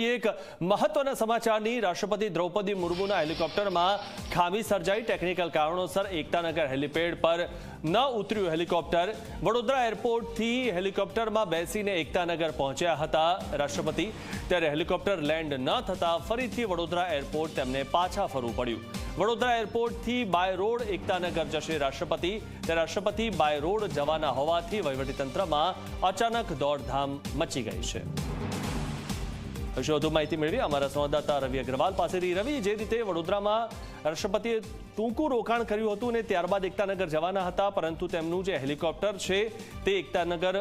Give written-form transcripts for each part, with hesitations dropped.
એક મહત્વના સમાચારની રાષ્ટ્રપતિ દ્રૌપદી મુર્મુના હેલિકોપ્ટરમાં ખામી સર્જાઈ। ટેકનિકલ કારણોસર એકતાનગર હેલિપેડ પર ન ઉતર્યું હેલિકોપ્ટર। વડોદરા એરપોર્ટથી હેલિકોપ્ટરમાં બેસીને એકતાનગર પહોંચ્યા હતા રાષ્ટ્રપતિ, ત્યારે હેલિકોપ્ટર લેન્ડ ન થતા ફરીથી વડોદરા એરપોર્ટ તેમને પાછા ફરવું પડ્યું। વડોદરા એરપોર્ટથી બાય રોડ એકતાનગર જશે રાષ્ટ્રપતિ, ત્યારે રાષ્ટ્રપતિ બાય રોડ જવાના હોવાથી વહીવટીતંત્રમાં અચાનક દોડધામ મચી ગઈ છે। વધુ માહિતી મેળવી અમારા સંવાદદાતા રવિ અગ્રવાલ પાસેથી। રવિ, જે રીતે વડોદરામાં રાષ્ટ્રપતિએ ટૂંકું રોકાણ કર્યું હતું ને ત્યારબાદ એકતાનગર જવાના હતા, પરંતુ તેમનું જે હેલિકોપ્ટર છે તે એકતાનગર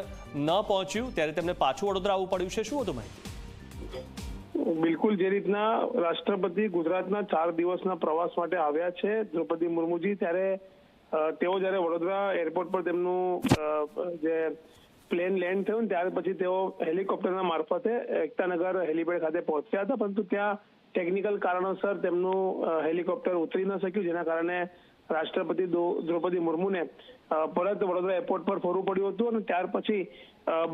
ન પહોંચ્યું, ત્યારે તેમને પાછું વડોદરા આવવું પડ્યું છે। શું વધુ માહિતી? બિલકુલ, જે રીતના રાષ્ટ્રપતિ ગુજરાતના 4 દિવસના પ્રવાસ માટે આવ્યા છે દ્રૌપદી મુર્મુજી, ત્યારે તેઓ જ્યારે વડોદરા એરપોર્ટ પર તેમનું જે પ્લેન લેન્ડ થયું ત્યાર પછી તેઓ હેલિકોપ્ટરના મારફતે એકતાનગર હેલિપેડ ખાતે પહોંચ્યા હતા, પરંતુ ત્યાં ટેકનિકલ કારણોસર તેમનું હેલિકોપ્ટર ઉતરી ન શક્યું, જેના કારણે રાષ્ટ્રપતિ દ્રૌપદી મુર્મુને પરત વડોદરા એરપોર્ટ પર ફરવું પડ્યું હતું અને ત્યાર પછી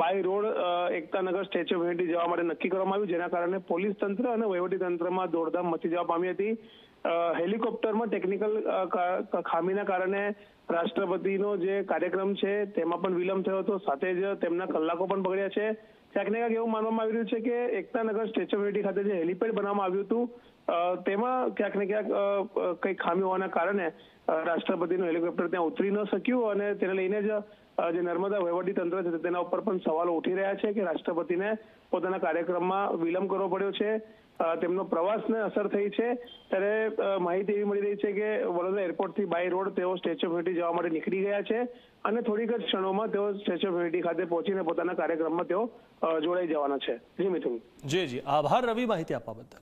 by road Ektanagar Statue of Unity જવા માટે નક્કી કરવામાં આવ્યું, જેના કારણે પોલીસ તંત્ર અને વહીવટી તંત્રમાં દોડધામ મચી જવા પામી હતી। હેલિકોપ્ટરમાં ટેકનિકલ ખામીના કારણે રાષ્ટ્રપતિનો જે કાર્યક્રમ છે તેમાં પણ વિલંબ થયો હતો, સાથે જ તેમના કલાકો પણ બગડ્યા છે। ક્યાંક ને ક્યાંક એવું માનવામાં આવી રહ્યું છે કે એકતાનગર સ્ટેચ્યુ ઓફ યુનિટી ખાતે જે હેલિપેડ બનાવવામાં આવ્યું હતું તેમાં ક્યાંક ને ક્યાંક કઈ ખામી હોવાના કારણે રાષ્ટ્રપતિનું હેલિકોપ્ટર ત્યાં ઉતરી ન શક્યું અને તેને લઈને જ જે નર્મદા વહીવટી તંત્ર છે તેના ઉપર પણ સવાલો ઉઠી રહ્યા છે કે રાષ્ટ્રપતિને પોતાના કાર્યક્રમમાં વિલંબ કરવો પડ્યો છે, તેમનો પ્રવાસને અસર થઈ છે। ત્યારે માહિતી એવી મળી રહી છે કે વડોદરા એરપોર્ટથી બાય રોડ તેઓ સ્ટેચ્યુ ઓફ યુનિટી જવા માટે નીકળી ગયા છે અને થોડીક જ ક્ષણોમાં તેઓ સ્ટેચ્યુ ઓફ યુનિટી ખાતે પહોંચીને પોતાના કાર્યક્રમમાં તેઓ જોડાઈ જવાના છે। જી મિથુન। જી, આભાર રવિ માહિતી આપવા બદલ।